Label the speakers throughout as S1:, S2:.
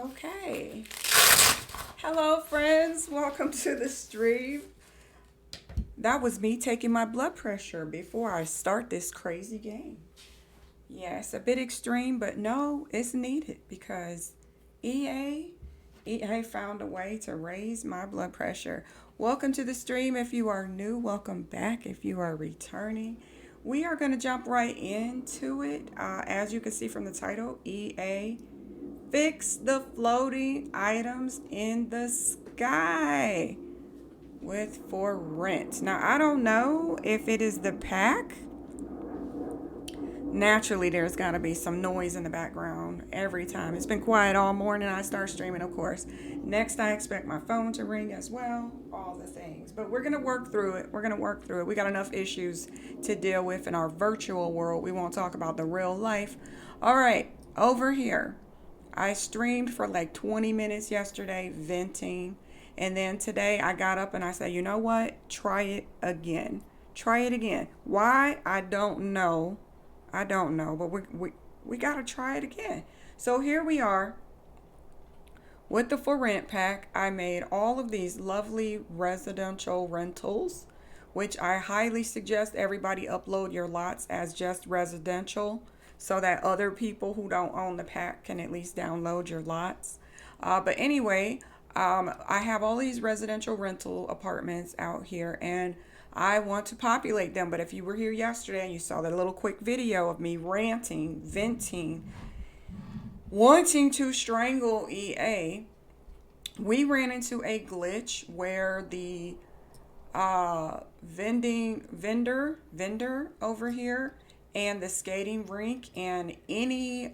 S1: Okay. Hello, friends. Welcome to the stream. That was me taking my blood pressure before I start this crazy game. Yes, a bit extreme, but no, it's needed because EA EA found a way to raise my blood pressure. Welcome to the stream. If you are new, welcome back. If you are returning, we are going to jump right into it. As you can see from the title, EA fix the floating items in the sky with for rent. Now, I don't know if it is the pack. Naturally, there's got to be some noise in the background every time. It's been quiet all morning. I start streaming, of course. Next, I expect my phone to ring as well. All the things. But we're going to work through it. We're going to work through it. We got enough issues to deal with in our virtual world. We won't talk about the real life. All right, over here. I streamed for like 20 minutes yesterday, venting. And then today I got up and I said, you know what? Try it again. Try it again. Why? I don't know. I don't know, but we got to try it again. So here we are with the for rent pack. I made all of these lovely residential rentals, which I highly suggest everybody upload your lots as just residential so that other people who don't own the pack can at least download your lots. But anyway, I have all these residential rental apartments out here and I want to populate them. But if you were here yesterday and you saw that little quick video of me ranting, venting, wanting to strangle EA, we ran into a glitch where the vendor over here and the skating rink and any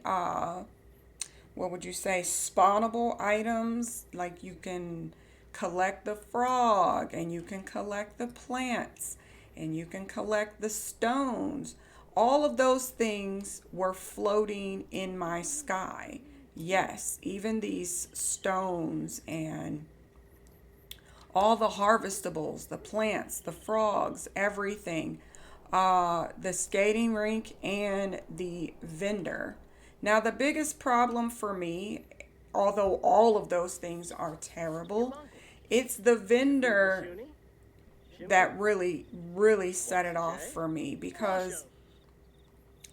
S1: what would you say, spawnable items, like you can collect the frog and you can collect the plants and you can collect the stones. All of those things were floating in my sky. Yes, even these stones and all the harvestables, the plants, the frogs, everything. The skating rink and the vendor. Now, the biggest problem for me, although all of those things are terrible, it's the vendor that really set it off for me because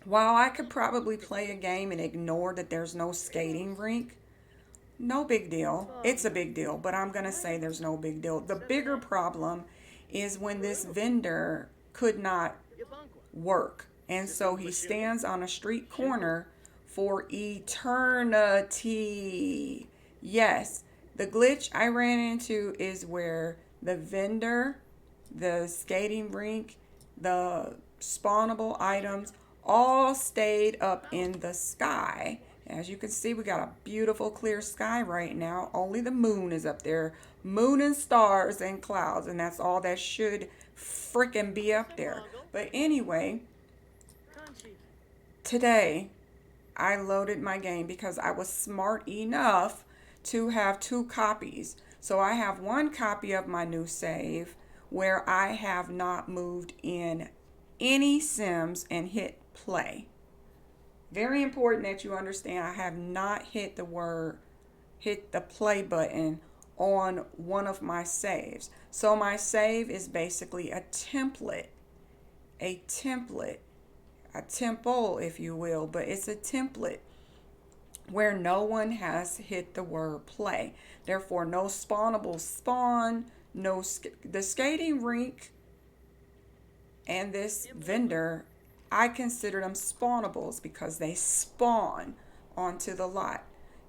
S1: while I could probably play a game and ignore that there's no skating rink, no big deal. It's a big deal, but I'm going to say there's no big deal. The bigger problem is when this vendor could not work. And so he stands on a street corner for eternity. Yes, the glitch I ran into is where the vendor, the skating rink, the spawnable items all stayed up in the sky. As you can see, we got a beautiful clear sky right now. Only the moon is up there. Moon and stars and clouds, and that's all that should frickin' be up there. But anyway, today I loaded my game because I was smart enough to have two copies. So I have one copy of my new save where I have not moved in any Sims and hit play. Very important that you understand I have not hit the play button on one of my saves. So my save is basically a template, a template, a temple, if you will, but it's a template where no one has hit the word play. Therefore, no spawnable spawn, the skating rink and this vendor, I consider them spawnables because they spawn onto the lot.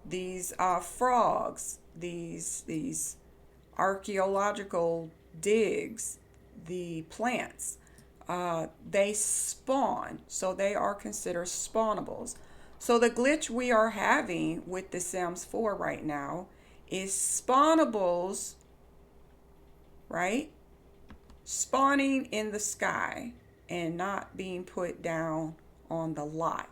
S1: These frogs, these archaeological digs, the plants, they spawn, so they are considered spawnables. So the glitch we are having with The Sims 4 right now is spawnables, right? Spawning in the sky and not being put down on the lot.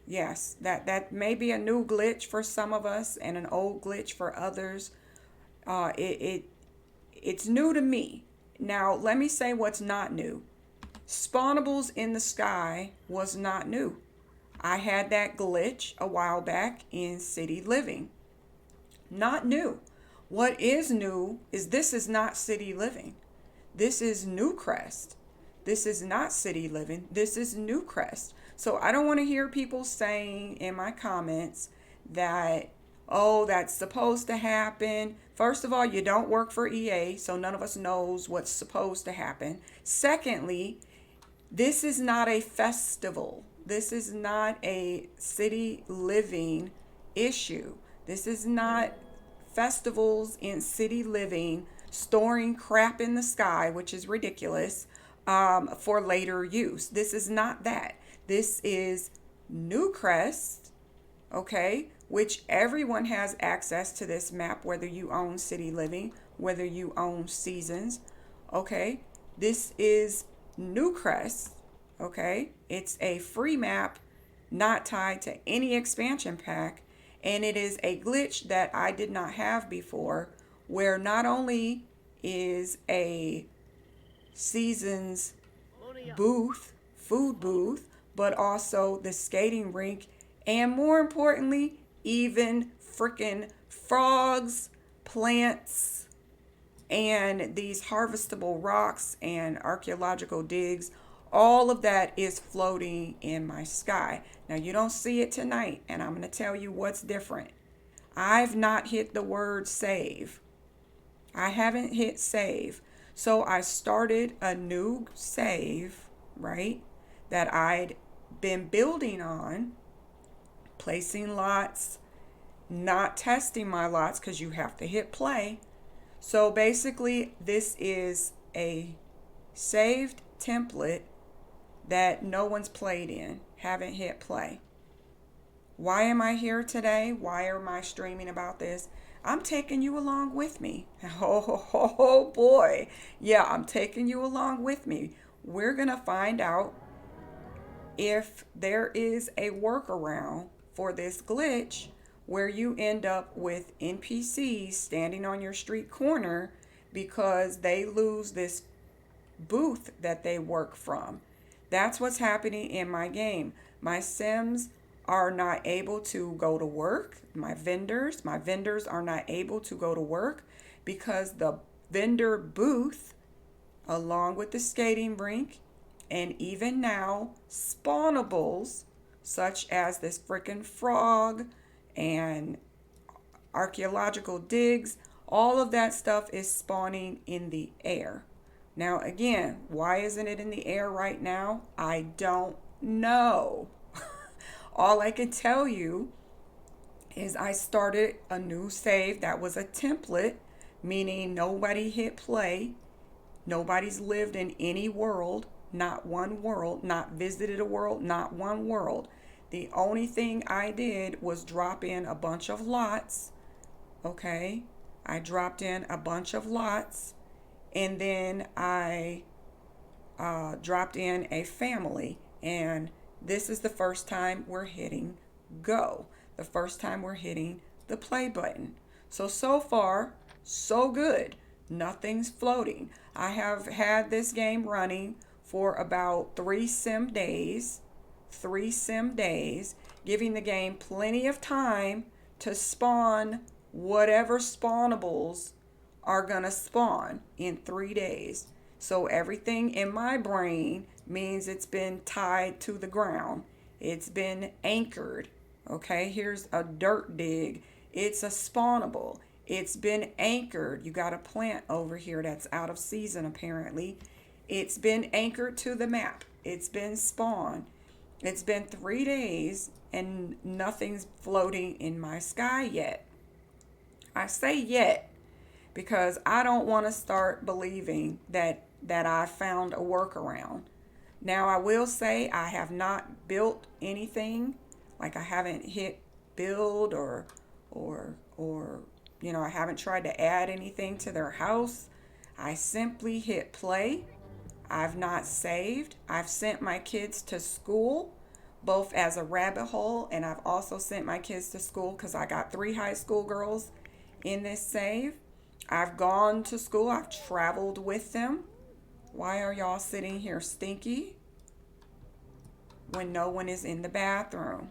S1: Yes, that may be a new glitch for some of us and an old glitch for others. It's new to me. Now, let me say what's not new. Spawnables in the sky was not new. I had that glitch a while back in City Living. Not new. What is new is this is not City Living. This is Newcrest. This is not City Living. This is Newcrest. So I don't want to hear people saying in my comments that, oh, that's supposed to happen. First of all, you don't work for EA, so none of us knows what's supposed to happen. Secondly, this is not a festival. This is not a City Living issue. This is not festivals in City Living storing crap in the sky, which is ridiculous, for later use. This is not that. This is Newcrest, okay, which everyone has access to this map, whether you own City Living, whether you own Seasons, okay. This is Newcrest, okay. It's a free map, not tied to any expansion pack, and it is a glitch that I did not have before, where not only is a Seasons booth, food booth, but also the skating rink, and more importantly, even freaking frogs, plants, and these harvestable rocks and archaeological digs. All of that is floating in my sky. Now, you don't see it tonight, and I'm going to tell you what's different. I've not hit the word save. I haven't hit save. So I started a new save, right, that I'd been building on, placing lots, not testing my lots because you have to hit play. So basically, this is a saved template that no one's played in, haven't hit play. Why am I here today? Why am I streaming about this? I'm taking you along with me. Oh boy. Yeah, I'm taking you along with me. We're going to find out if there is a workaround for this glitch where you end up with NPCs standing on your street corner because they lose this booth that they work from. That's what's happening in my game. My Sims are not able to go to work. My vendors are not able to go to work because the vendor booth, along with the skating rink, and even now spawnables such as this freaking frog and archaeological digs, all of that stuff is spawning in the air. Now, again, why isn't it in the air right now? I don't know. All I can tell you is I started a new save that was a template, meaning nobody hit play. Nobody's lived in any world, not one world, not visited a world, not one world. The only thing I did was drop in a bunch of lots, okay? I dropped in a bunch of lots, and then I dropped in a family, and this is the first time we're hitting go. The first time we're hitting the play button. So far, so good. Nothing's floating. I have had this game running for about 3 sim days, giving the game plenty of time to spawn whatever spawnables are gonna spawn in 3 days. So everything in my brain means it's been tied to the ground. It's been anchored. Okay, here's a dirt dig. It's a spawnable. It's been anchored. You got a plant over here that's out of season apparently. It's been anchored to the map. It's been spawned. It's been 3 days and nothing's floating in my sky yet. I say yet because I don't want to start believing that I found a workaround. Now, I will say I have not built anything. Like I haven't hit build or I haven't tried to add anything to their house. I simply hit play. I've not saved. I've sent my kids to school, both as a rabbit hole, and I've also sent my kids to school because I got 3 high school girls in this save. I've gone to school. I've traveled with them. Why are y'all sitting here stinky? when no one is in the bathroom.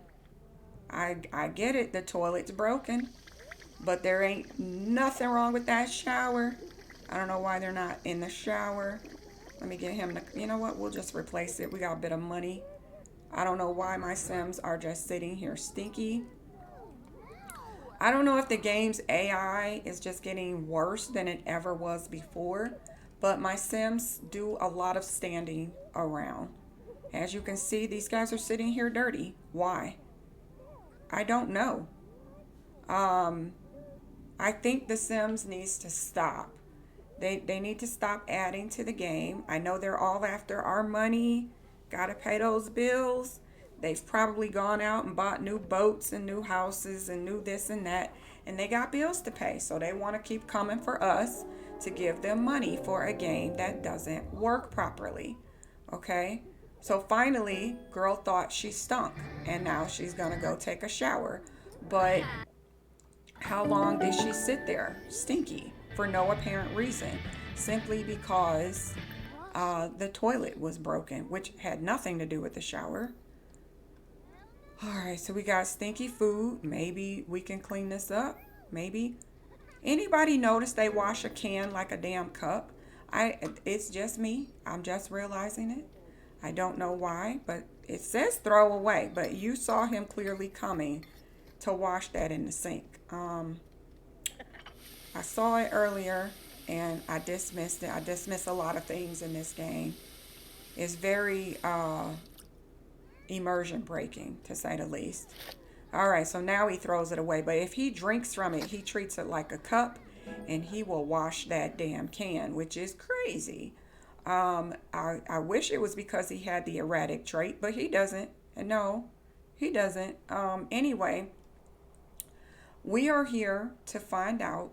S1: I get it, the toilet's broken, but there ain't nothing wrong with that shower. I don't know why they're not in the shower. Let me get him to, you know what, we'll just replace it. We got a bit of money. I don't know why my Sims are just sitting here stinky. I don't know if the game's AI is just getting worse than it ever was before, but my Sims do a lot of standing around. As you can see, these guys are sitting here dirty. Why? I don't know. I think the Sims needs to stop. They need to stop adding to the game. I know they're all after our money. Gotta pay those bills. They've probably gone out and bought new boats and new houses and new this and that. And they got bills to pay. So they want to keep coming for us to give them money for a game that doesn't work properly. Okay? So finally, girl thought she stunk. And now she's going to go take a shower. But how long did she sit there stinky for no apparent reason? Simply because the toilet was broken, which had nothing to do with the shower. All right, so we got stinky food. Maybe we can clean this up. Maybe. Anybody notice they wash a can like a damn cup? It's just me. I'm just realizing it. I don't know why, but it says throw away. But you saw him clearly coming to wash that in the sink. I saw it earlier and I dismissed it. I dismiss a lot of things in this game. It's very immersion breaking, to say the least. All right, so now he throws it away. But if he drinks from it, he treats it like a cup and he will wash that damn can, which is crazy. I wish it was because he had the erratic trait, but he doesn't. And no, he doesn't. Anyway, we are here to find out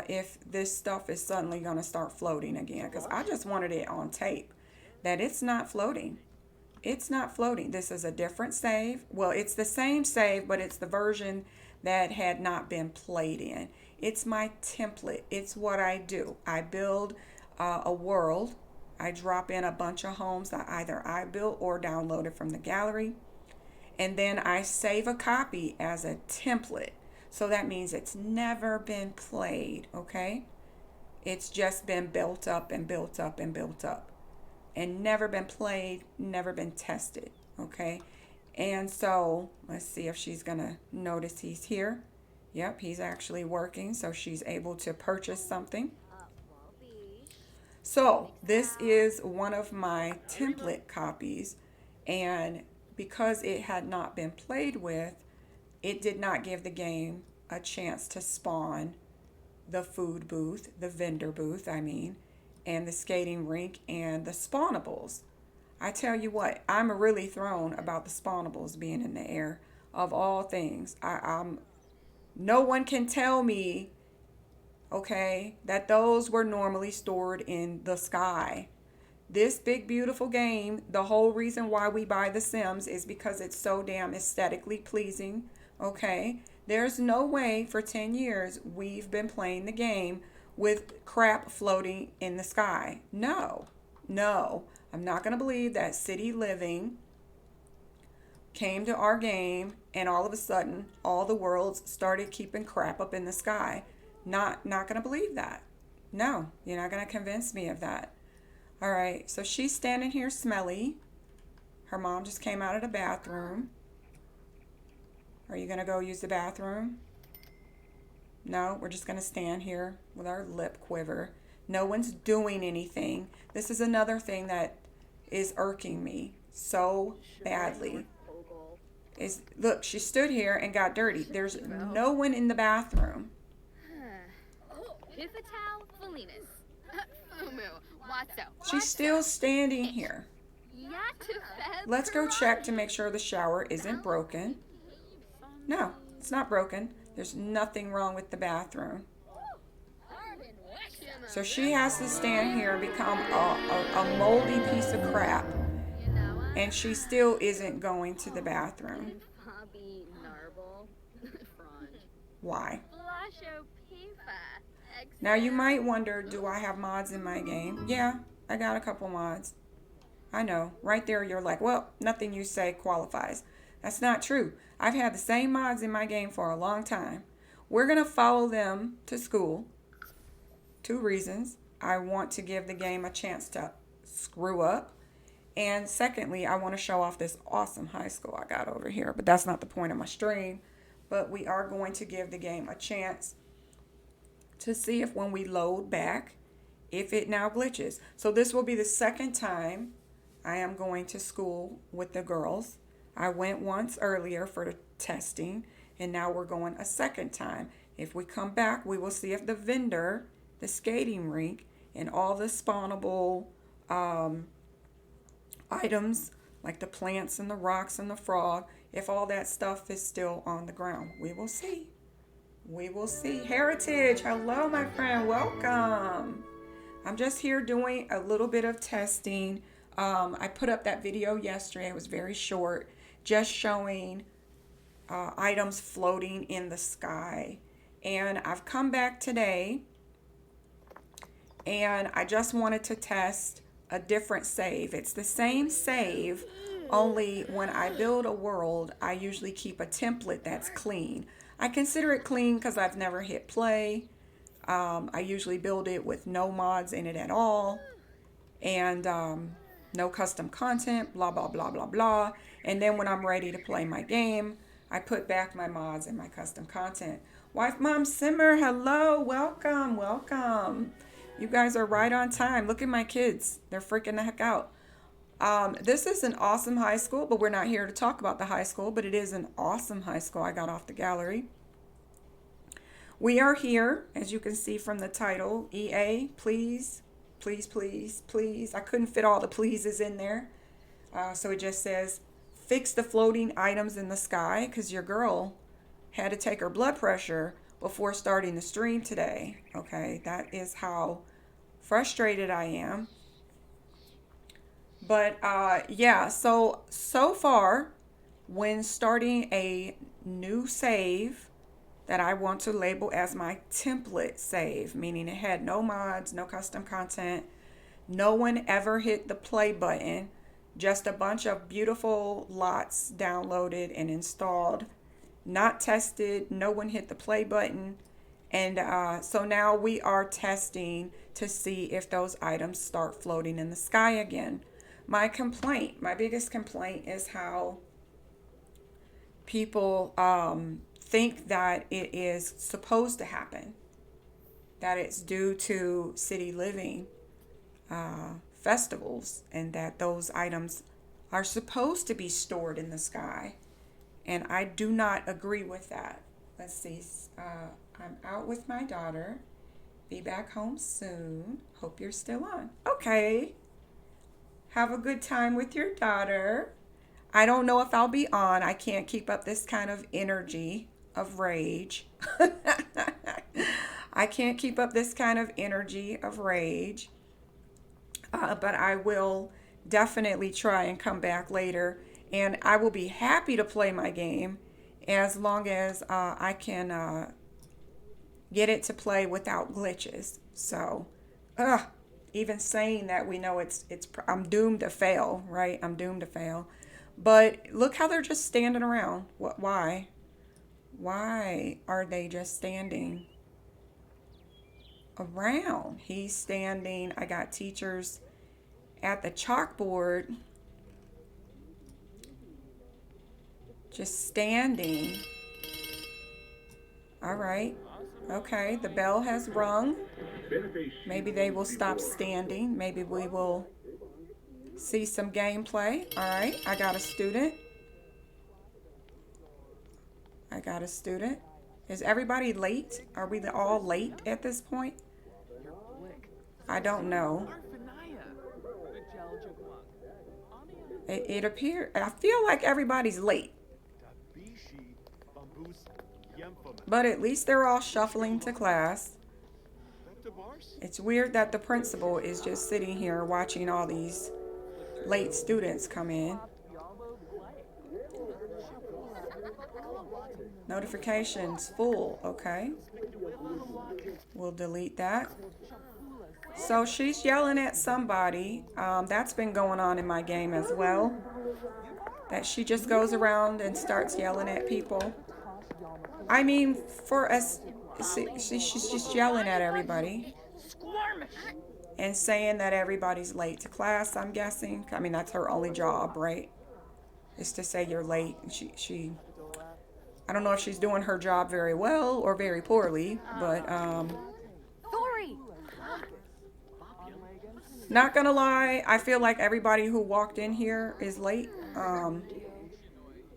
S1: if this stuff is suddenly going to start floating again, because I just wanted it on tape that it's not floating. It's not floating. This is a different save. Well, it's the same save, but it's the version that had not been played in. It's my template. It's what I do. I build a world. I drop in a bunch of homes that either I built or downloaded from the gallery. And then I save a copy as a template. So that means it's never been played, okay? It's just been built up and built up and built up. And never been played, never been tested, okay? And so, let's see if she's gonna notice he's here. Yep, he's actually working, so she's able to purchase something. So, this is one of my template copies, and because it had not been played with, it did not give the game a chance to spawn the food booth, the vendor booth, and the skating rink and the spawnables. I tell you what, I'm really thrown about the spawnables being in the air of all things. No one can tell me, okay, that those were normally stored in the sky. This big beautiful game, the whole reason why we buy The Sims is because it's so damn aesthetically pleasing, okay? There's no way for 10 years we've been playing the game with crap floating in the sky. No, I'm not going to believe that City Living came to our game and all of a sudden all the worlds started keeping crap up in the sky. Not going to believe that. No, you're not going to convince me of that. All right, so she's standing here smelly. Her mom just came out of the bathroom. Are you going to go use the bathroom? No, we're just going to stand here with our lip quiver. No one's doing anything. This is another thing that is irking me so badly. Look, she stood here and got dirty. There's no one in the bathroom. She's still standing here. Let's go check to make sure the shower isn't broken. No, it's not broken. There's nothing wrong with the bathroom. So she has to stand here and become a moldy piece of crap. And she still isn't going to the bathroom. Why? Now you might wonder, do I have mods in my game? Yeah, I got a couple mods. I know. Right there, you're like, well, nothing you say qualifies. That's not true. I've had the same mods in my game for a long time. We're going to follow them to school. Two reasons. I want to give the game a chance to screw up. And secondly, I want to show off this awesome high school I got over here. But that's not the point of my stream. But we are going to give the game a chance to see if when we load back, if it now glitches. So this will be the second time I am going to school with the girls. I went once earlier for the testing, and now we're going a second time. If we come back, we will see if the vendor, the skating rink, and all the spawnable items like the plants and the rocks and the frog, if all that stuff is still on the ground. We will see. We will see. Heritage, hello, my friend. Welcome. I'm just here doing a little bit of testing. I put up that video yesterday. It was very short, just showing items floating in the sky. And I've come back today, and I just wanted to test a different save. It's the same save, only when I build a world, I usually keep a template that's clean. I consider it clean because I've never hit play. I usually build it with no mods in it at all, and no custom content, blah, blah, blah, blah, blah. And then when I'm ready to play my game, I put back my mods and my custom content. Wife Mom Simmer, hello, welcome, welcome. You guys are right on time. Look at my kids. They're freaking the heck out. This is an awesome high school, but we're not here to talk about the high school, but it is an awesome high school. I got off the gallery. We are here, as you can see from the title, EA, please, please, please, please. I couldn't fit all the pleases in there. So it just says, fix the floating items in the sky, because your girl had to take her blood pressure before starting the stream today. Okay, that is how frustrated I am. But yeah, so far, when starting a new save that I want to label as my template save, meaning it had no mods, no custom content, no one ever hit the play button, just a bunch of beautiful lots downloaded and installed, not tested, no one hit the play button. And so now we are testing to see if those items start floating in the sky again. My biggest complaint is how people think that it is supposed to happen, that it's due to city living festivals, and that those items are supposed to be stored in the sky. And I do not agree with that. Let's see. I'm out with my daughter. Be back home soon. Hope you're still on. Okay. Have a good time with your daughter. I don't know if I'll be on. I can't keep up this kind of energy of rage. I can't keep up this kind of energy of rage. But I will definitely try and come back later. And I will be happy to play my game as long as I can get it to play without glitches. So, even saying that, we know I'm doomed to fail, right? I'm doomed to fail. But look how they're just standing around. Why? Why are they just standing around? He's standing. I got teachers at the chalkboard just standing. All right. Okay, the bell has rung. Maybe they will stop standing. Maybe we will see some gameplay. All right, I got a student. Is everybody late? Are we all late at this point? I don't know. It appears, I feel like everybody's late. But at least they're all shuffling to class. It's weird that the principal is just sitting here watching all these late students come in. Notifications full. Okay. We'll delete that. So she's yelling at somebody. That's been going on in my game as well. That she just goes around and starts yelling at people. I mean, for us, she's just yelling at everybody and saying that everybody's late to class, I'm guessing. I mean, that's her only job, right? Is to say you're late. I don't know if she's doing her job very well or very poorly, but not gonna lie, I feel like everybody who walked in here is late.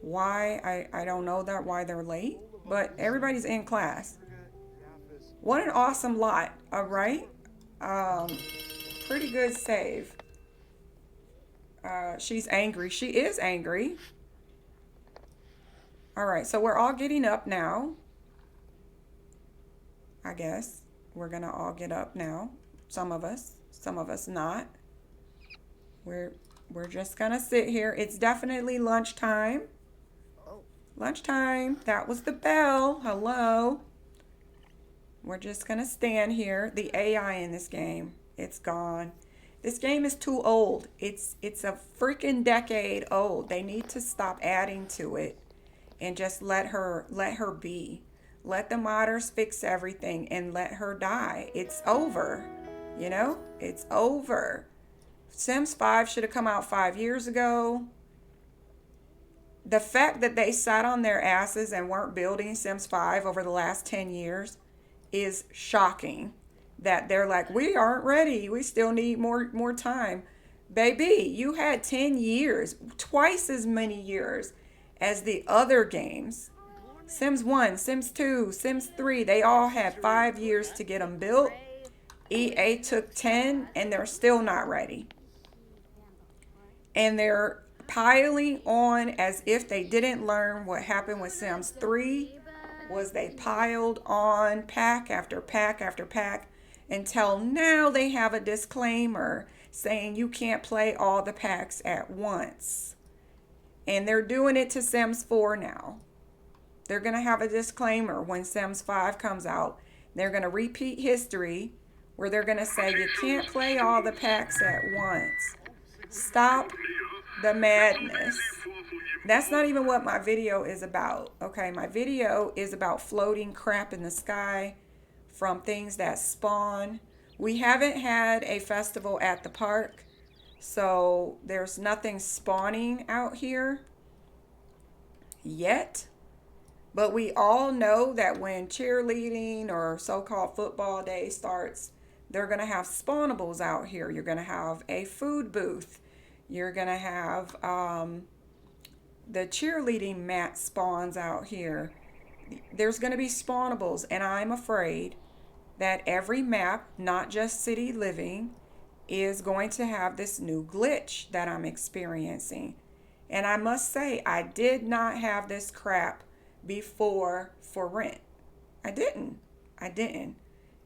S1: Why? I don't know that why they're late, but everybody's in class. What an awesome lot, all right? Um, Pretty good save. She's angry. She is angry. All right, so we're all getting up now. I guess we're gonna all get up now. Some of us not. We're we're just gonna sit here. It's definitely lunchtime. Lunchtime. That was the bell. Hello. We're just gonna stand here. The AI in this game, it's gone. This game is too old. It's a freaking decade old. They need to stop adding to it and just let her be. Let the modders fix everything and let her die. It's over. You know? It's over. Sims 5 should have come out 5 years ago. The fact that they sat on their asses and weren't building Sims 5 over the last 10 years is shocking. That they're like, we aren't ready. We still need more time. Baby, you had 10 years, twice as many years as the other games. Sims 1, Sims 2, Sims 3, they all had 5 years to get them built. EA took 10 and they're still not ready. And they're piling on as if they didn't learn what happened with Sims 3 was they piled on pack after pack after pack until now they have a disclaimer saying you can't play all the packs at once. And they're doing it to Sims 4 now. They're going to have a disclaimer when Sims 5 comes out. They're going to repeat history where they're going to say you can't play all the packs at once. Stop the madness. That's not even what my video is about. Okay, my video is about floating crap in the sky from things that spawn. We haven't had a festival at the park, so there's nothing spawning out here yet. But we all know that when cheerleading or so-called football day starts, they're going to have spawnables out here. You're going to have a food booth. You're going to have the cheerleading mat spawns out here. There's going to be spawnables, and I'm afraid that every map, not just City Living, is going to have this new glitch that I'm experiencing. And I must say, I did not have this crap before for rent. I didn't.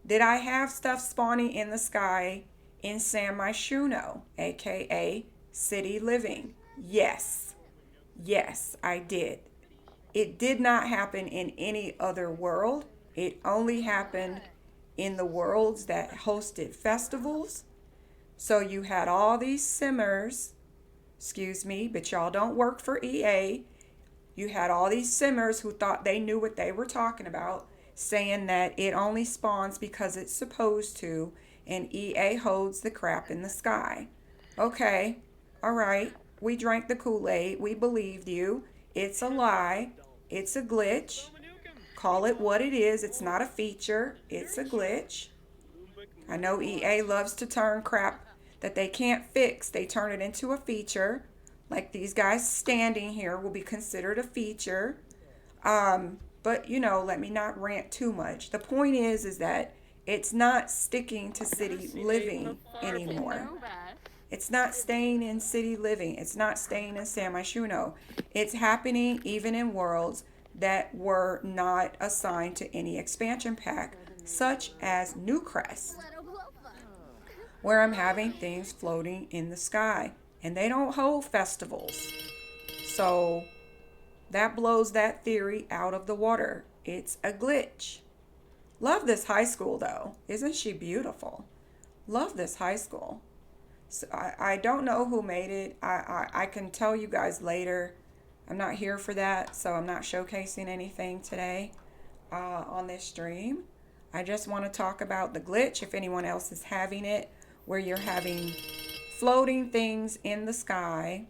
S1: Did I have stuff spawning in the sky in San Myshuno, aka City Living? Yes, I did. It did not happen in any other world. It only happened in the worlds that hosted festivals. So you had all these simmers, excuse me, but y'all don't work for EA. You had all these simmers who thought they knew what they were talking about, saying that it only spawns because it's supposed to, and EA holds the crap in the sky. Okay, all right, we drank the Kool-Aid, we believed you. It's a lie, it's a glitch. Call it what it is. It's not a feature, it's a glitch. I know EA loves to turn crap that they can't fix, they turn it into a feature. Like these guys standing here will be considered a feature. But let me not rant too much. The point is that it's not sticking to City Living anymore. It's not staying in City Living. It's not staying in San Myshuno. It's happening even in worlds that were not assigned to any expansion pack, such as Newcrest, where I'm having things floating in the sky. And they don't hold festivals. So that blows that theory out of the water. It's a glitch. Love this high school though. Isn't she beautiful? Love this high school. So I don't know who made it. I can tell you guys later. I'm not here for that, so I'm not showcasing anything today on this stream. I just want to talk about the glitch if anyone else is having it, where you're having floating things in the sky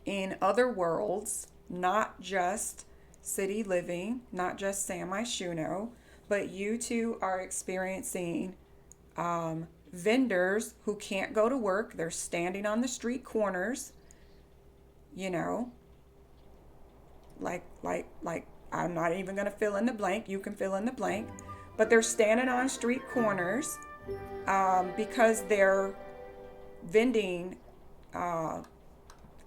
S1: in other worlds, not just City Living, not just Sam I Shuno, but you two are experiencing vendors who can't go to work. They're standing on the street corners, you know, like I'm not even going to fill in the blank. You can fill in the blank. But they're standing on street corners because their vending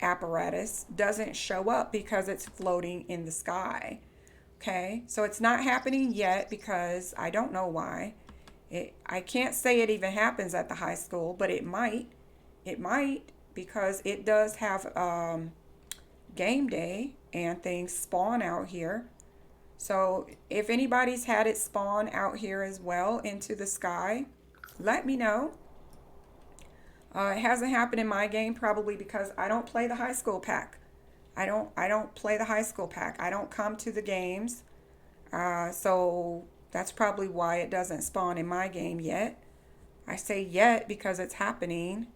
S1: apparatus doesn't show up because it's floating in the sky. Okay, so it's not happening yet because I don't know why. I can't say it even happens at the high school, but it might. It might because it does have game day and things spawn out here. So if anybody's had it spawn out here as well into the sky, let me know. It hasn't happened in my game probably because I don't play the high school pack. I don't play the high school pack. I don't come to the games. So that's probably why it doesn't spawn in my game yet. I say yet because it's happening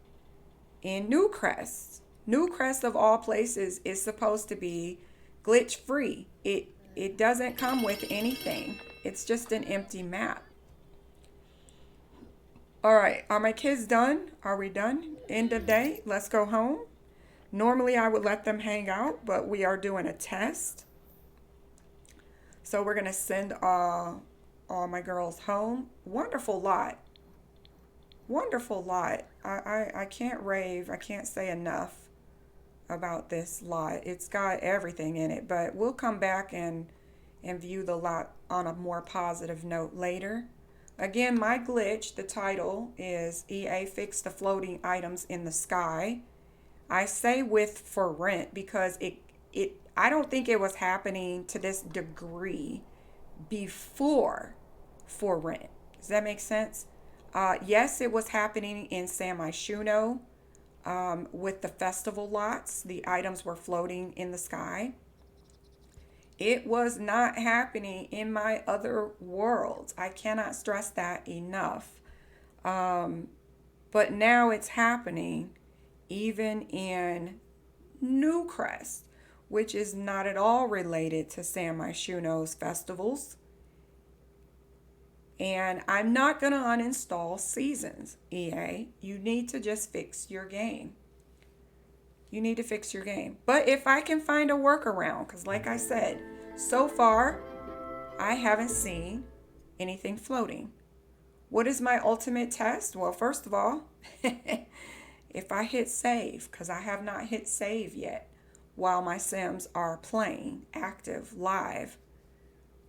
S1: in Newcrest. Newcrest of all places is supposed to be glitch free. It doesn't come with anything. It's just an empty map. All right, are my kids done? Are we done? End of day, let's go home. Normally I would let them hang out, but we are doing a test. So we're gonna send all my girls home. Wonderful lot. Wonderful lot. I can't rave. I can't say enough about this lot. It's got everything in it, but we'll come back and view the lot on a more positive note later. Again, my glitch, the title is EA Fix the Floating Items in the Sky. I say with for rent because I don't think it was happening to this degree before for rent. Does that make sense? Yes, it was happening in Sam I Shuno with the festival lots. The items were floating in the sky. It was not happening in my other worlds. I cannot stress that enough. But now it's happening even in Newcrest, which is not at all related to Sam I Shuno's festivals. And I'm not going to uninstall seasons, EA. You need to just fix your game. You need to fix your game. But if I can find a workaround, because like I said, so far, I haven't seen anything floating. What is my ultimate test? Well, first of all, if I hit save, because I have not hit save yet while my Sims are playing, active, live.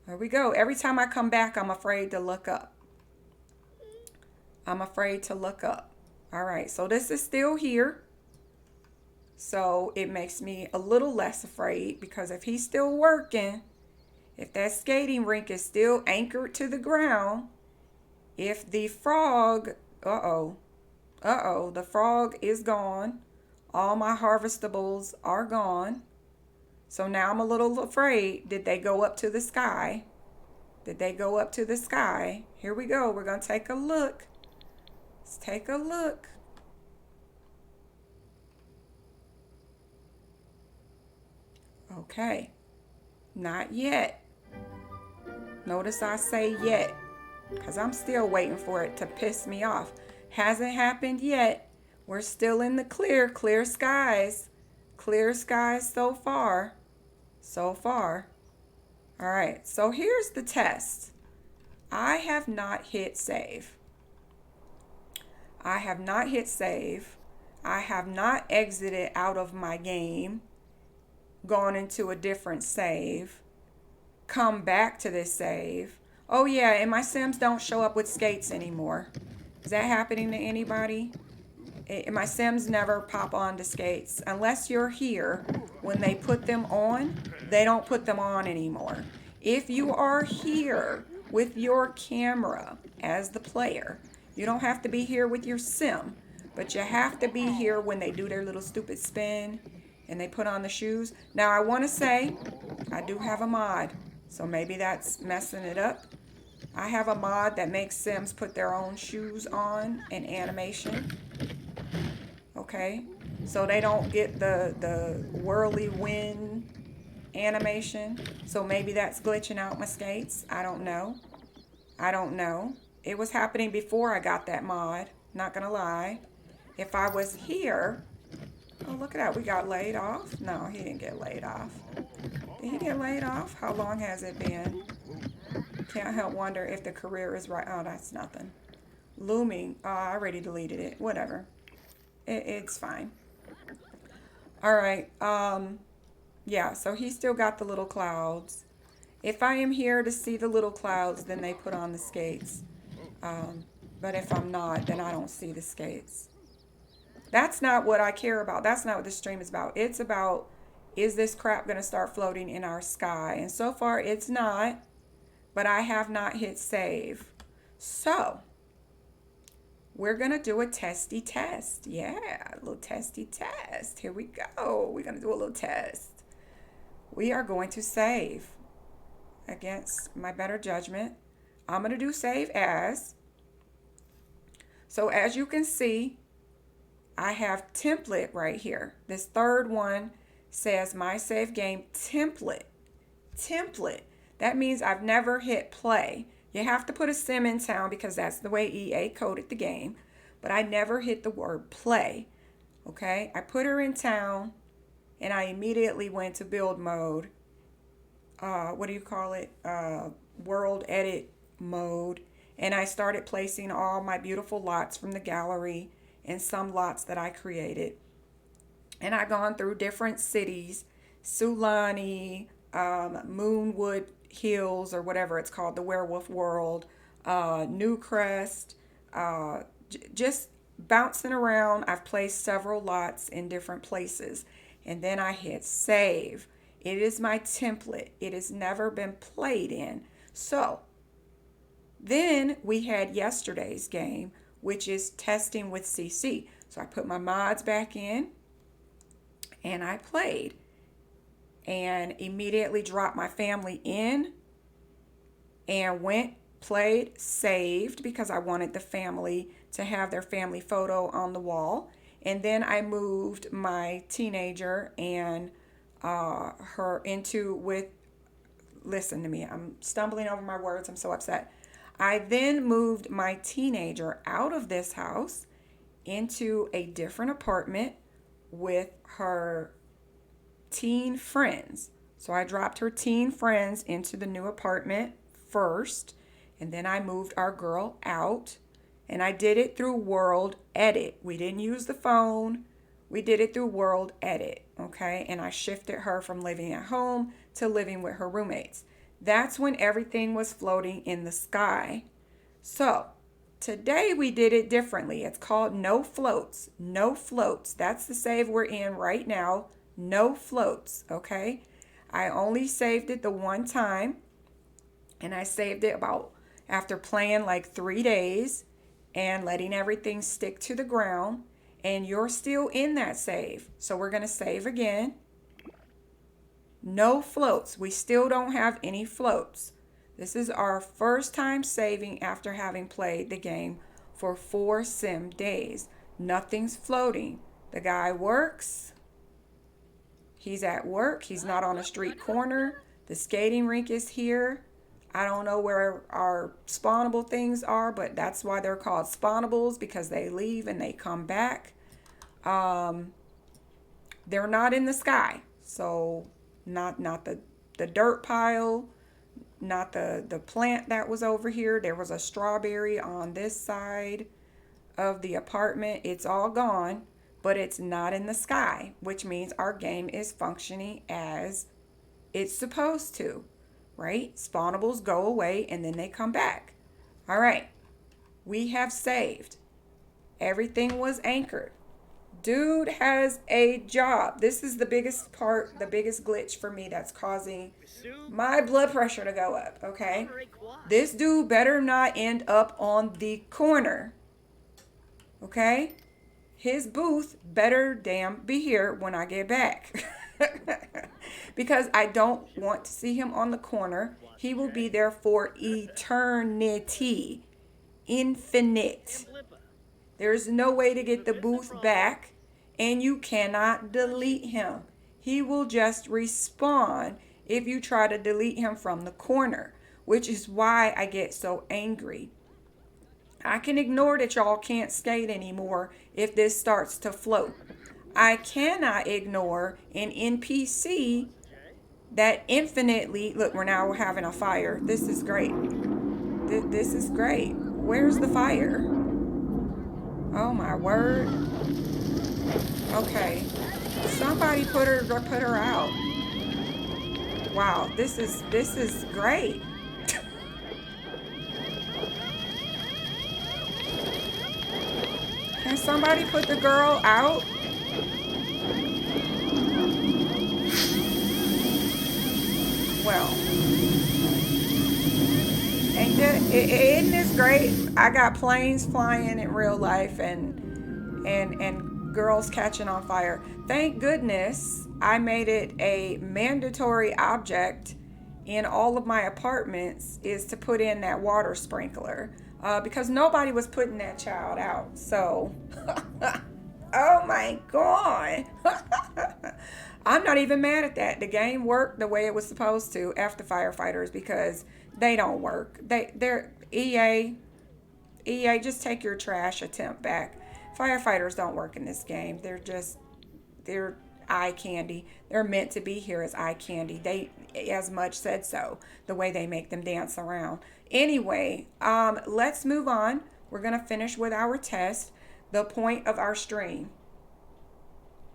S1: There we go. Every time I come back, I'm afraid to look up. I'm afraid to look up. All right, so this is still here. So it makes me a little less afraid because if he's still working, if that skating rink is still anchored to the ground, if the frog, the frog is gone, all my harvestables are gone. So now I'm a little afraid. Did they go up to the sky? Did they go up to the sky? Here we go. We're going to take a look. Let's take a look. Okay. Not yet. Notice I say yet, because I'm still waiting for it to piss me off. Hasn't happened yet. We're still in the clear skies. Clear skies so far. So far. All right, so here's the test. I have not hit save. I have not hit save. I have not exited out of my game, gone into a different save, come back to this save. Oh yeah, and my Sims don't show up with skates anymore. Is that happening to anybody? My Sims never pop on to skates. Unless you're here, when they put them on, they don't put them on anymore. If you are here with your camera as the player, You don't have to be here with your sim, but you have to be here when they do their little stupid spin and they put on the shoes. Now, I want to say I do have a mod, so maybe that's messing it up. I have a mod that makes Sims put their own shoes on in animation. Okay, so they don't get the whirly wind animation. So maybe that's glitching out my skates. I don't know. I don't know. It was happening before I got that mod. Not gonna lie. If I was here, oh, look at that. We got laid off. No, he didn't get laid off. Did he get laid off? How long has it been? Can't help wonder if the career is right. Oh, that's nothing. Looming. Oh, I already deleted it. Whatever. It's fine. All right. Yeah, so he still got the little clouds. If I am here to see the little clouds, then they put on the skates. But if I'm not, then I don't see the skates. That's not what I care about. That's not what this stream is about. It's about, is this crap going to start floating in our sky? And so far, it's not. But I have not hit save. So, we're going to do a testy test. Yeah, a little testy test. Here we go. We're going to do a little test. We are going to save against my better judgment. I'm going to do save as. So as you can see, I have template right here. This third one says my save game template. Template. That means I've never hit play. You have to put a sim in town because that's the way EA coded the game. But I never hit the word play. Okay? I put her in town and I immediately went to build mode. What do you call it? World edit mode. And I started placing all my beautiful lots from the gallery and some lots that I created. And I've gone through different cities, Sulani, Moonwood Hills, or whatever it's called, the Werewolf World, Newcrest, just bouncing around. I've placed several lots in different places. And then I hit save. It is my template. It has never been played in. So then we had yesterday's game, which is testing with CC. So I put my mods back in and I played and immediately dropped my family in and went, played, saved because I wanted the family to have their family photo on the wall. And then I moved my teenager and her into with, listen to me, I'm stumbling over my words, I'm so upset. I then moved my teenager out of this house into a different apartment with her teen friends. So I dropped her teen friends into the new apartment first, and then I moved our girl out, and I did it through World Edit. We didn't use the phone. We did it through World Edit, okay? And I shifted her from living at home to living with her roommates. That's when everything was floating in the sky. So today we did it differently. It's called No Floats. No Floats. That's the save we're in right now. No Floats, okay? I only saved it the one time, and I saved it about after playing like 3 days and letting everything stick to the ground. And you're still in that save. So we're going to save again. No floats. We still don't have any floats. This is our first time saving after having played the game for 4 sim days. Nothing's floating. The guy works. He's at work. He's not on a street corner. The skating rink is here. I don't know where our spawnable things are, but that's why they're called spawnables, because they leave and they come back. They're not in the sky. So not the dirt pile, not the plant that was over here. There was a strawberry on this side of the apartment. It's all gone, but it's not in the sky, which means our game is functioning as it's supposed to, right? Spawnables go away and then they come back. All right, we have saved. Everything was anchored. Dude has a job. This is the biggest part, the biggest glitch for me that's causing my blood pressure to go up, okay? This dude better not end up on the corner. Okay? His booth better damn be here when I get back. Because I don't want to see him on the corner. He will be there for eternity. Infinite. There's no way to get the booth back, and you cannot delete him. He will just respawn if you try to delete him from the corner, which is why I get so angry. I can ignore that y'all can't skate anymore if this starts to float. I cannot ignore an NPC that infinitely, look, we're now having a fire. This is great. This is great. Where's the fire? Oh my word. Okay. Somebody put her out. Wow, this is great. Can somebody put the girl out? Well, isn't this great? I got planes flying in real life and girls catching on fire. Thank goodness I made it a mandatory object in all of my apartments is to put in that water sprinkler because nobody was putting that child out. So, oh my God. I'm not even mad at that. The game worked the way it was supposed to after firefighters because they don't work. They're EA, just take your trash attempt back. Firefighters don't work in this game. They're eye candy. They're meant to be here as eye candy. They as much said so, the way they make them dance around. Anyway, let's move on. We're gonna finish with our test. The point of our stream.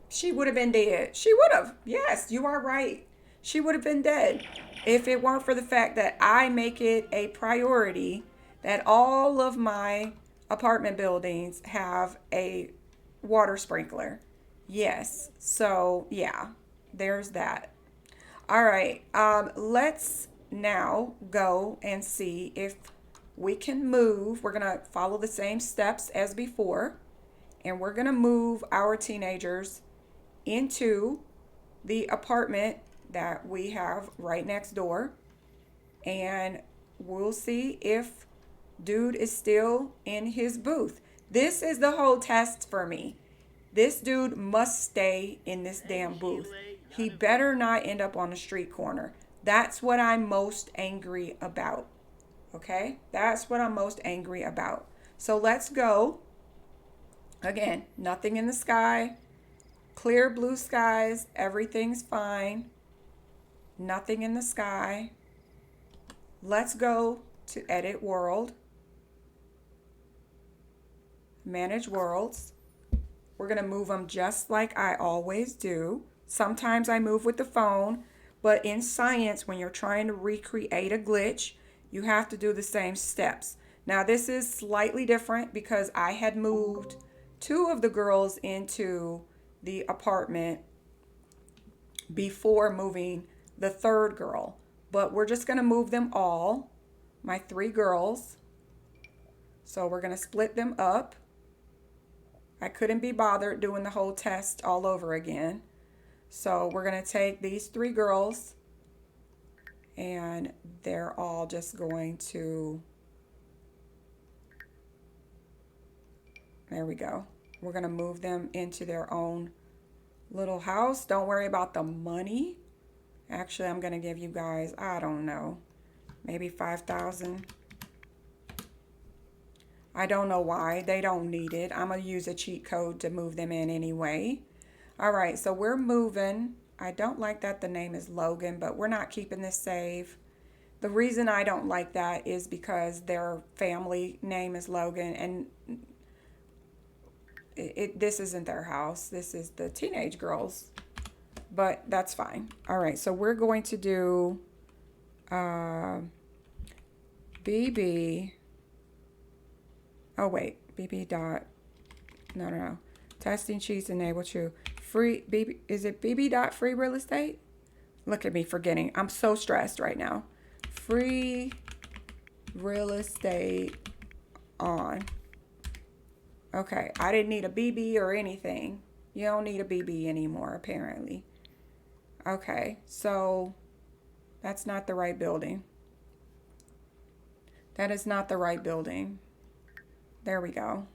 S1: She would have been dead. She would have. Yes, you are right. She would have been dead if it weren't for the fact that I make it a priority that all of my apartment buildings have a water sprinkler. Yes. So, yeah, there's that. All right. Let's now go and see if we can move. We're going to follow the same steps as before, and we're going to move our teenagers into the apartment that we have right next door, and we'll see if dude is still in his booth. This is the whole test for me. This dude must stay in this damn booth. He better not end up on the street corner. That's what I'm most angry about. Okay? That's what I'm most angry about. So let's go. Again, nothing in the sky. Clear blue skies. Everything's fine. Nothing in the sky. Let's go to edit world. Manage worlds. We're going to move them just like I always do. Sometimes I move with the phone, but in science, when you're trying to recreate a glitch, you have to do the same steps. Now, this is slightly different because I had moved two of the girls into the apartment before moving the third girl, but we're just going to move them all, my three girls. So we're going to split them up. I couldn't be bothered doing the whole test all over again. So we're going to take these three girls and they're all just going to, there we go. We're going to move them into their own little house. Don't worry about the money. Actually, I'm going to give you guys, I don't know, maybe 5,000. I don't know why. They don't need it. I'm going to use a cheat code to move them in anyway. All right, so we're moving. I don't like that the name is Logan, but we're not keeping this save. The reason I don't like that is because their family name is Logan, and this isn't their house. This is the teenage girls, but that's fine. All right, so we're going to do BB. Oh, wait, BB dot. No. Testing cheats enable true. Free BB. Is it BB dot free real estate? Look at me forgetting. I'm so stressed right now. Free real estate on. Okay, I didn't need a BB or anything. You don't need a BB anymore, apparently. Okay, so that's not the right building. That is not the right building. There we go.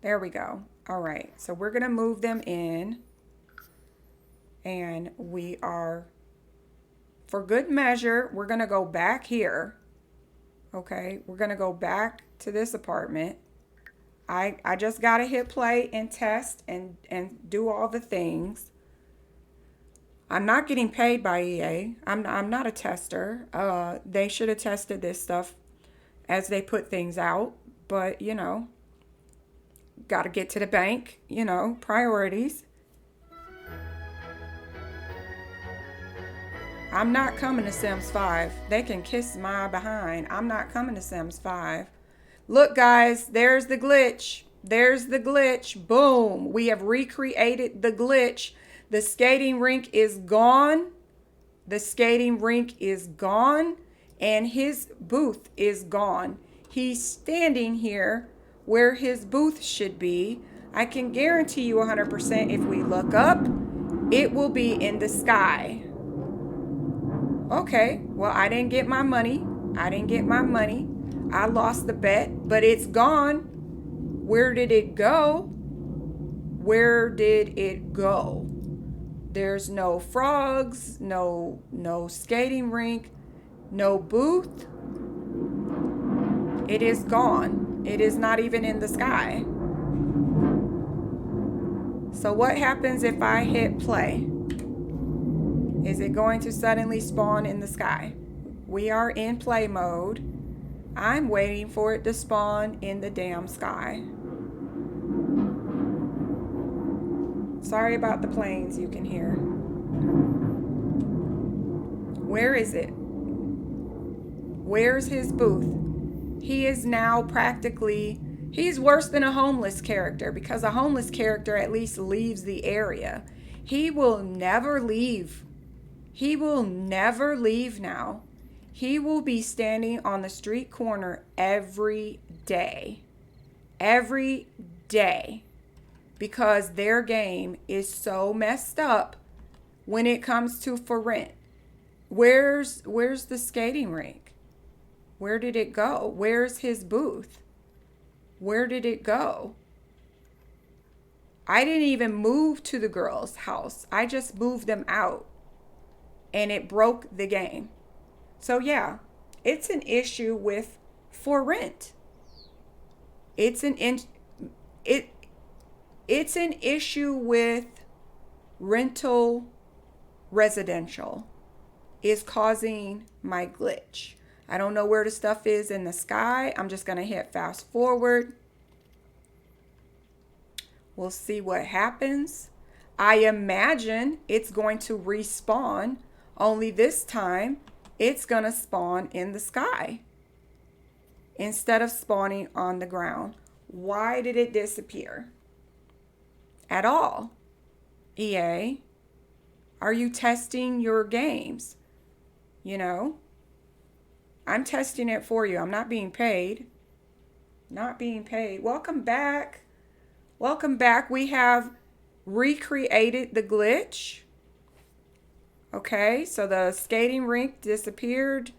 S1: There we go. All right, so we're going to move them in. And we are, for good measure, we're going to go back here. Okay, we're going to go back to this apartment. I just got to hit play and test and do all the things. I'm not getting paid by EA. I'm not a tester. They should have tested this stuff as they put things out. But, you know, got to get to the bank, you know, priorities. I'm not coming to Sims 5. They can kiss my behind. I'm not coming to Sims 5. Look, guys, there's the glitch. There's the glitch. Boom. We have recreated the glitch. The skating rink is gone. The skating rink is gone. And his booth is gone. He's standing here where his booth should be. I can guarantee you 100% if we look up, it will be in the sky. Okay, well, I didn't get my money. I didn't get my money. I lost the bet, but it's gone. Where did it go? Where did it go? There's no frogs, no skating rink, no booth. It is gone. It is not even in the sky. So what happens if I hit play? Is it going to suddenly spawn in the sky? We are in play mode. I'm waiting for it to spawn in the damn sky. Sorry about the planes you can hear. Where is it? Where's his booth? He is now practically, he's worse than a homeless character, because a homeless character at least leaves the area. He will never leave. He will never leave now. He will be standing on the street corner every day. Every day. Because their game is so messed up when it comes to for rent. Where's the skating rink? Where did it go? Where's his booth? Where did it go? I didn't even move to the girl's house. I just moved them out. And it broke the game. So yeah, it's an issue with for rent. It's an issue with rental residential is causing my glitch. I don't know where the stuff is in the sky. I'm just going to hit fast forward. We'll see what happens. I imagine it's going to respawn. Only this time, it's going to spawn in the sky instead of spawning on the ground. Why did it disappear? At all? EA, are you testing your games? You know, I'm testing it for you. I'm not being paid. Not being paid. Welcome back. Welcome back. We have recreated the glitch. Okay, so the skating rink disappeared.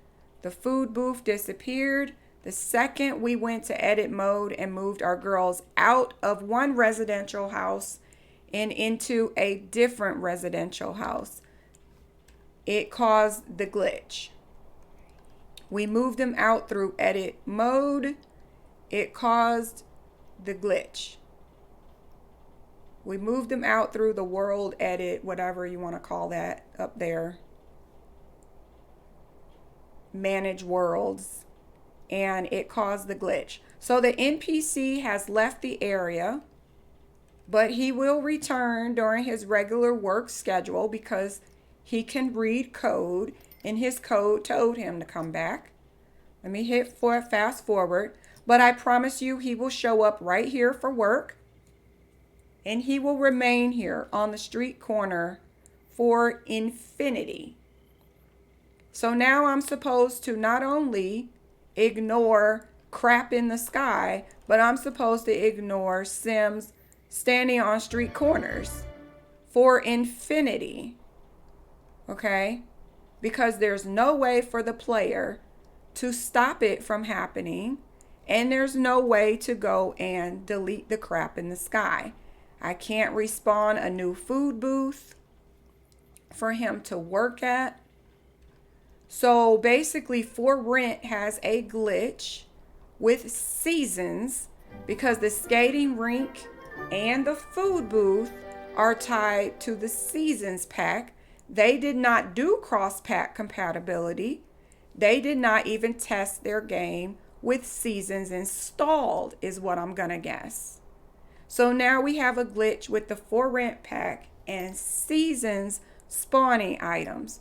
S1: The food booth disappeared. The second we went to edit mode and moved our girls out of one residential house and into a different residential house, it caused the glitch. We moved them out through edit mode. It caused the glitch. We moved them out through the world edit, whatever you want to call that up there. Manage worlds. And it caused the glitch. So the NPC has left the area, but he will return during his regular work schedule because he can read code, and his code told him to come back. Let me hit for fast forward. But I promise you he will show up right here for work. And he will remain here on the street corner for infinity. So now I'm supposed to not only ignore crap in the sky, but I'm supposed to ignore Sims standing on street corners for infinity. Okay? Because there's no way for the player to stop it from happening, and there's no way to go and delete the crap in the sky. I can't respawn a new food booth for him to work at. So basically, For Rent has a glitch with seasons because the skating rink and the food booth are tied to the seasons pack. They did not do cross pack compatibility. They did not even test their game with seasons installed, is what I'm gonna guess. So now we have a glitch with the For Rent pack and seasons spawning items.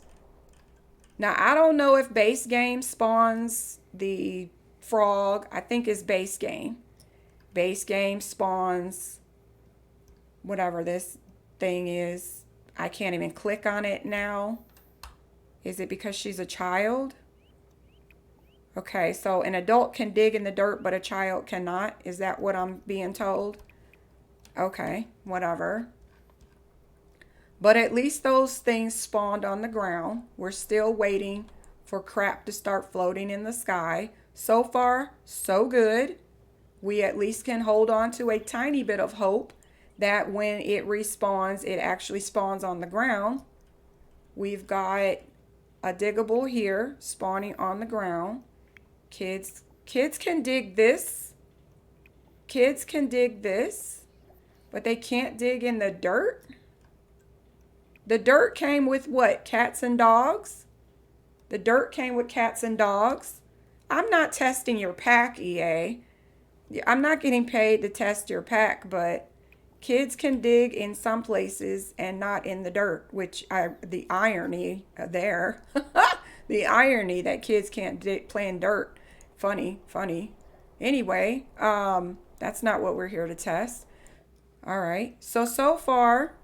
S1: Now, I don't know if base game spawns the frog. I think it's base game. Base game spawns whatever this thing is. I can't even click on it now. Is it because she's a child? Okay, so an adult can dig in the dirt, but a child cannot. Is that what I'm being told? Okay, whatever. But at least those things spawned on the ground. We're still waiting for crap to start floating in the sky. So far, so good. We at least can hold on to a tiny bit of hope that when it respawns, it actually spawns on the ground. We've got a diggable here spawning on the ground. Kids can dig this. Kids can dig this, but they can't dig in the dirt. The dirt came with what? Cats and dogs? The dirt came with cats and dogs. I'm not testing your pack, EA. I'm not getting paid to test your pack, but kids can dig in some places and not in the dirt, the irony there. The irony that kids can't play in dirt. Funny. Anyway, that's not what we're here to test. All right. So far,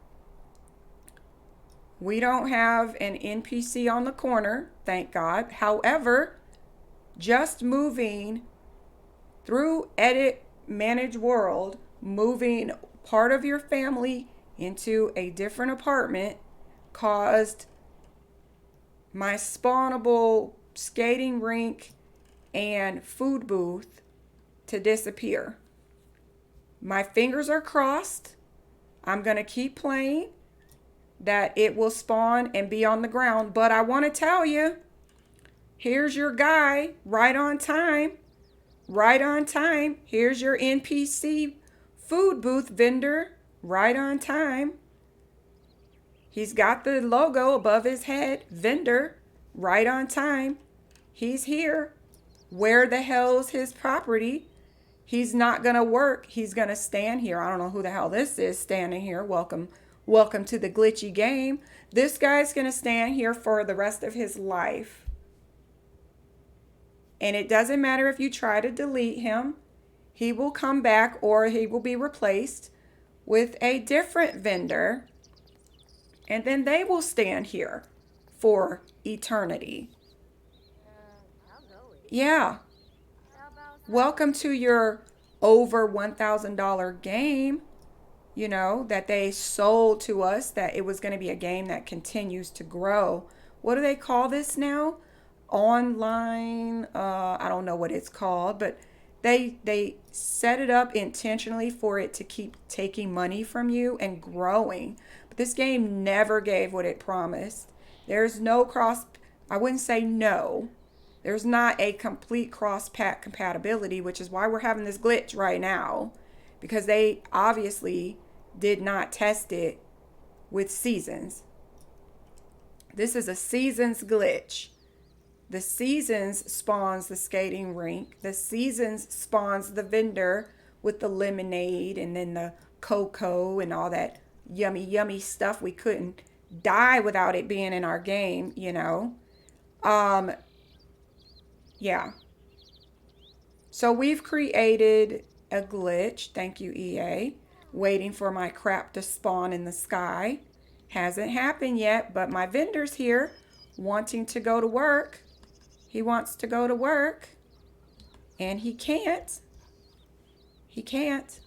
S1: we don't have an NPC on the corner, thank God. However, just moving through Edit Manage World, moving part of your family into a different apartment caused my spawnable skating rink and food booth to disappear. My fingers are crossed. I'm going to keep playing that it will spawn and be on the ground. But I want to tell you, here's your guy right on time. Right on time. Here's your NPC food booth vendor right on time. He's got the logo above his head. Vendor right on time. He's here. Where the hell's his property? He's not going to work. He's going to stand here. I don't know who the hell this is standing here. Welcome to the glitchy game. This guy's going to stand here for the rest of his life. And it doesn't matter if you try to delete him. He will come back or he will be replaced with a different vendor. And then they will stand here for eternity. Yeah. Welcome to your over $1,000 game, that they sold to us, that it was going to be a game that continues to grow. What do they call this now? Online, I don't know what it's called, but they set it up intentionally for it to keep taking money from you and growing. But this game never gave what it promised. There's no I wouldn't say no. There's not a complete cross-pack compatibility, which is why we're having this glitch right now, because they obviously did not test it with seasons. This is a seasons glitch. The seasons spawns the skating rink. The seasons spawns the vendor with the lemonade and then the cocoa and all that yummy stuff. We couldn't die without it being in our game, Yeah. So we've created a glitch. Thank you, EA. Waiting for my crap to spawn in the sky. Hasn't happened yet, but my vendor's here wanting to go to work. He wants to go to work. And he can't. He can't.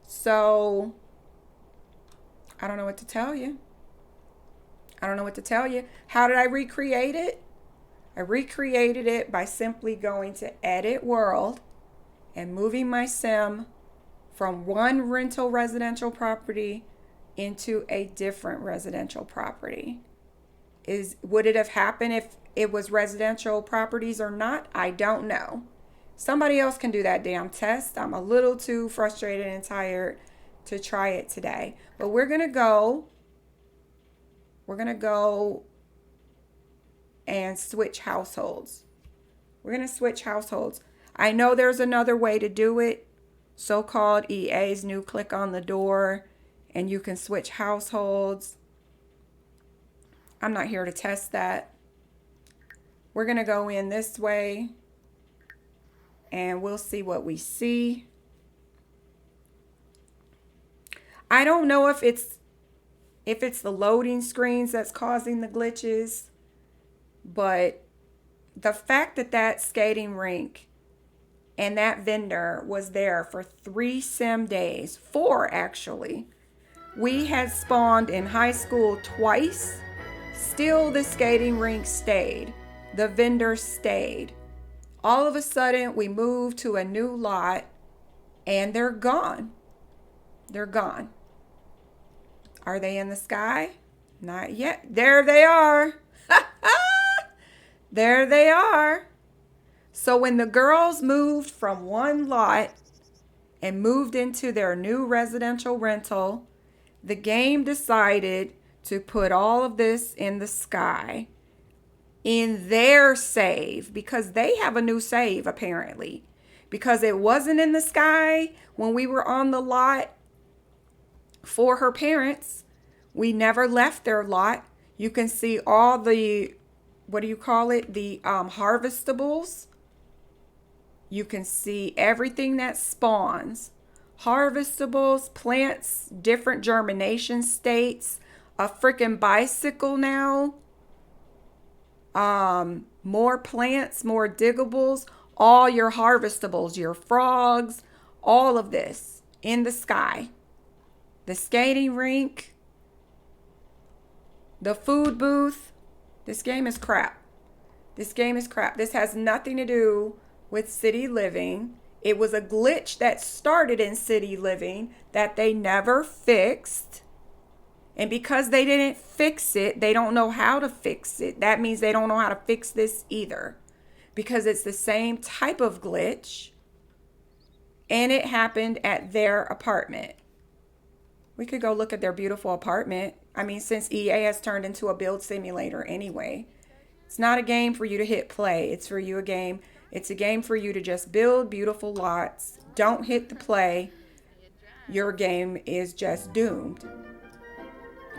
S1: So I don't know what to tell you. I don't know what to tell you. How did I recreate it? I recreated it by simply going to Edit World and moving my sim from one rental residential property into a different residential property. Would it have happened if it was residential properties or not? I don't know. Somebody else can do that damn test. I'm a little too frustrated and tired to try it today. But we're going to go and switch households. We're going to switch households. I know there's another way to do it. So-called EA's new click on the door, and you can switch households. I'm not here to test that. We're going to go in this way, and we'll see what we see. I don't know if it's the loading screens that's causing the glitches, but the fact that skating rink and that vendor was there for 3 sim days, 4 actually. We had spawned in high school twice. Still, the skating rink stayed. The vendor stayed. All of a sudden, we moved to a new lot and they're gone. They're gone. Are they in the sky? Not yet. There they are. There they are. So when the girls moved from one lot and moved into their new residential rental, the game decided to put all of this in the sky in their save, because they have a new save apparently, because it wasn't in the sky when we were on the lot for her parents. We never left their lot. You can see all the, what do you call it? The harvestables. You can see everything that spawns. Harvestables, plants, different germination states, a freaking bicycle now. More plants, more diggables, all your harvestables, your frogs, all of this in the sky. The skating rink, the food booth. This game is crap. This game is crap. This has nothing to do with City Living. It was a glitch that started in City Living that they never fixed. And because they didn't fix it, they don't know how to fix it. That means they don't know how to fix this either, because it's the same type of glitch and it happened at their apartment. We could go look at their beautiful apartment. I mean, since EA has turned into a build simulator anyway, it's not a game for you to hit play. It's for you a game. It's a game for you to just build beautiful lots. Don't hit the play. Your game is just doomed.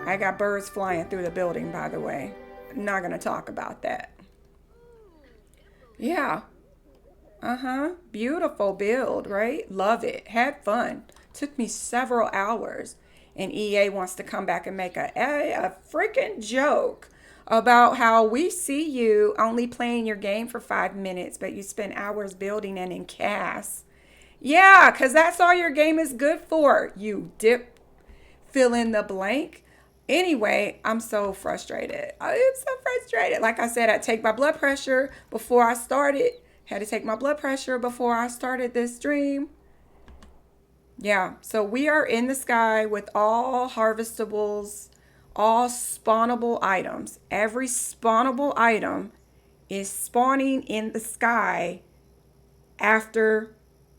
S1: I got birds flying through the building, by the way. Not going to talk about that. Yeah. Beautiful build, right? Love it. Had fun. Took me several hours. And EA wants to come back and make a freaking joke about how we see you only playing your game for 5 minutes, but you spend hours building and in CAS. Yeah, because that's all your game is good for. You dip, fill in the blank. Anyway, I'm so frustrated. I'm so frustrated. Like I said, I take my blood pressure before I started. Had to take my blood pressure before I started this stream. Yeah, so we are in the sky with all harvestables, all spawnable items. Every spawnable item is spawning in the sky after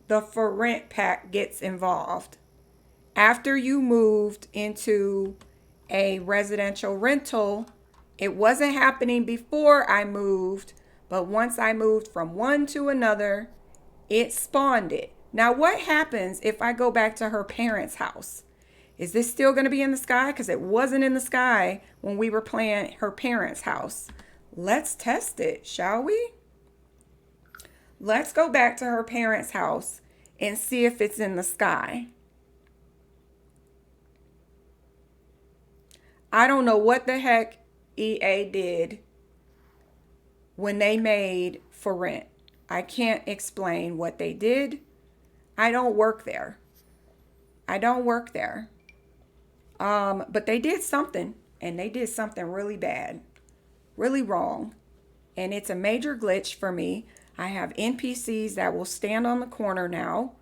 S1: the for rent pack gets involved. After you moved into a residential rental, it wasn't happening before I moved, but once I moved from one to another, it spawned it. Now, what happens if I go back to her parents' house? Is this still going to be in the sky? Because it wasn't in the sky when we were playing her parents' house. Let's test it, shall we? Let's go back to her parents' house and see if it's in the sky. I don't know what the heck EA did when they made For Rent. I can't explain what they did. I don't work there. I don't work there. But they did something, and they did something really bad, really wrong. And it's a major glitch for me. I have NPCs that will stand on the corner now.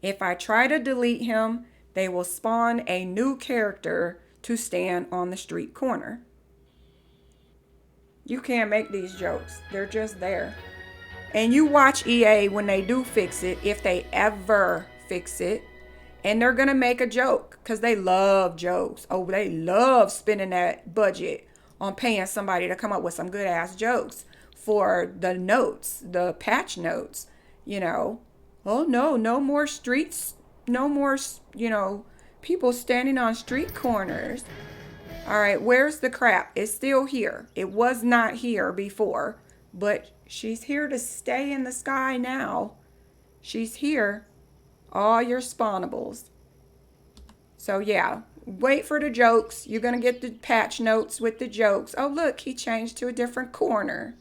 S1: If I try to delete him, they will spawn a new character to stand on the street corner. You can't make these jokes. They're just there. And you watch EA when they do fix it, if they ever fix it, and they're going to make a joke because they love jokes. Oh, they love spending that budget on paying somebody to come up with some good ass jokes for the notes, the patch notes, Oh, no, no more streets, no more, people standing on street corners. All right, where's the crap? It's still here. It was not here before, but she's here to stay in the sky now. She's here. All your spawnables. So yeah, wait for the jokes. You're going to get the patch notes with the jokes. Oh, look, he changed to a different corner.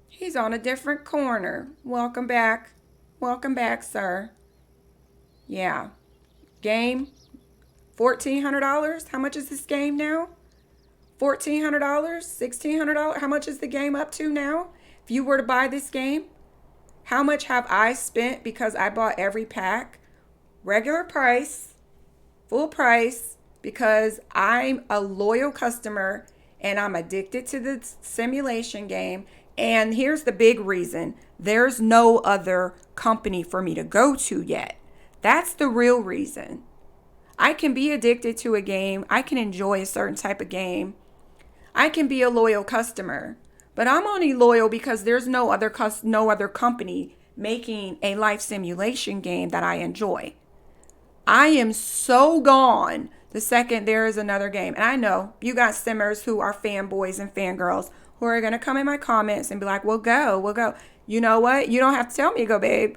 S1: He's on a different corner. Welcome back. Welcome back, sir. Yeah. Game, $1,400. How much is this game now? $1,400? $1,600? How much is the game up to now? If you were to buy this game, how much have I spent because I bought every pack? Regular price, full price, because I'm a loyal customer and I'm addicted to the simulation game. And here's the big reason. There's no other company for me to go to yet. That's the real reason. I can be addicted to a game. I can enjoy a certain type of game. I can be a loyal customer. But I'm only loyal because there's no other company making a life simulation game that I enjoy. I am so gone the second there is another game. And I know you got simmers who are fanboys and fangirls who are going to come in my comments and be like, we'll go. You know what? You don't have to tell me to go, babe.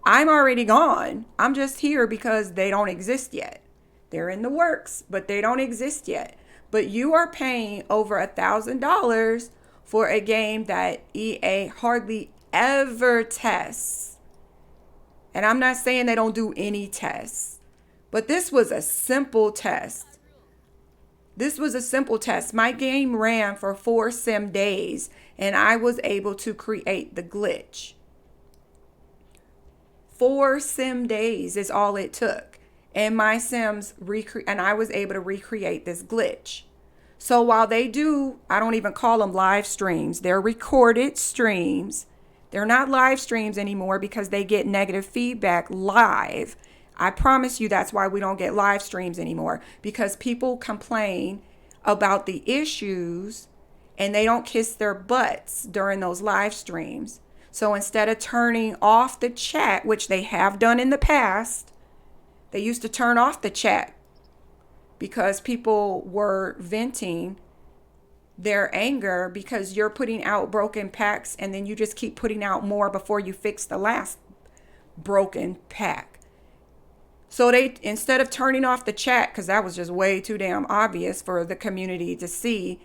S1: I'm already gone. I'm just here because they don't exist yet. They're in the works, but they don't exist yet. But you are paying over $1,000 for a game that EA hardly ever tests. And I'm not saying they don't do any tests, but this was a simple test. My game ran for 4 sim days and I was able to create the glitch. 4 sim days is all it took. And my sims and I was able to recreate this glitch. So while they do, I don't even call them live streams. They're recorded streams. They're not live streams anymore because they get negative feedback live. I promise you that's why we don't get live streams anymore, because people complain about the issues and they don't kiss their butts during those live streams. So instead of turning off the chat, which they have done in the past, they used to turn off the chat because people were venting their anger because you're putting out broken packs and then you just keep putting out more before you fix the last broken pack. So they, instead of turning off the chat, because that was just way too damn obvious for the community to see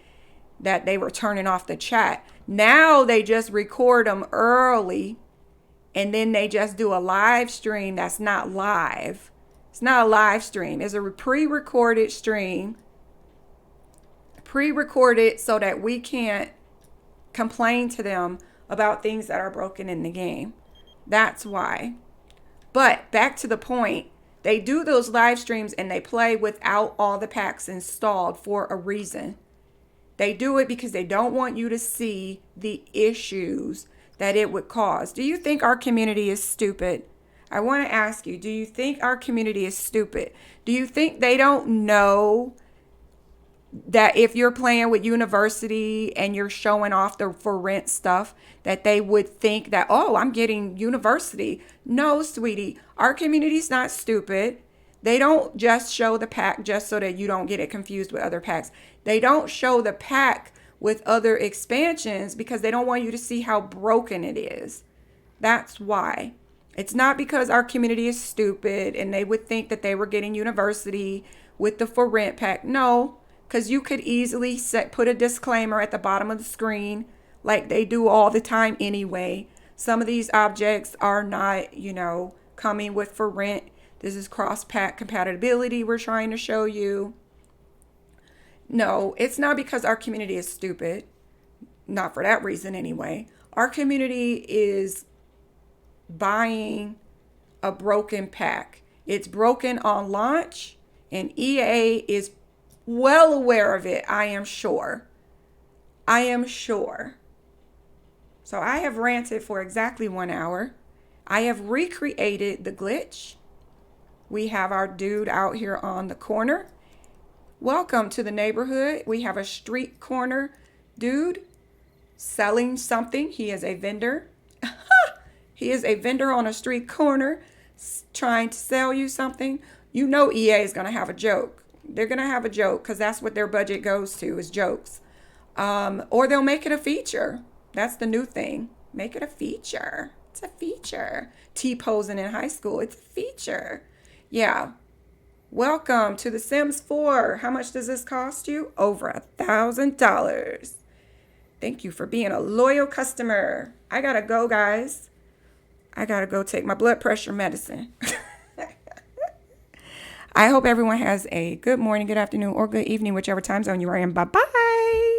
S1: that they were turning off the chat, now they just record them early and then they just do a live stream that's not live. It's not a live stream. It's a pre-recorded stream. Pre-recorded so that we can't complain to them about things that are broken in the game. That's why. But back to the point. They do those live streams and they play without all the packs installed for a reason. They do it because they don't want you to see the issues that it would cause. Do you think our community is stupid? I want to ask you, do you think our community is stupid? Do you think they don't know that if you're playing with University and you're showing off the for rent stuff, that they would think that, oh, I'm getting University? No, sweetie, our community's not stupid. They don't just show the pack just so that you don't get it confused with other packs. They don't show the pack with other expansions because they don't want you to see how broken it is. That's why. It's not because our community is stupid and they would think that they were getting University with the for rent pack. No, because you could easily put a disclaimer at the bottom of the screen like they do all the time anyway. Some of these objects are not, coming with for rent. This is cross-pack compatibility we're trying to show you. No, it's not because our community is stupid. Not for that reason anyway. Our community is buying a broken pack. It's broken on launch, and EA is well aware of it, I am sure. I am sure. So I have ranted for exactly 1 hour. I have recreated the glitch. We have our dude out here on the corner. Welcome to the neighborhood. We have a street corner dude selling something. He is a vendor. He is a vendor on a street corner trying to sell you something. You know EA is going to have a joke. They're going to have a joke because that's what their budget goes to, is jokes. Or they'll make it a feature. That's the new thing. Make it a feature. It's a feature. T-posing in high school. It's a feature. Yeah. Welcome to The Sims 4. How much does this cost you? Over $1,000. Thank you for being a loyal customer. I gotta go, guys. I gotta go take my blood pressure medicine. I hope everyone has a good morning, good afternoon, or good evening, whichever time zone you are in. Bye-bye.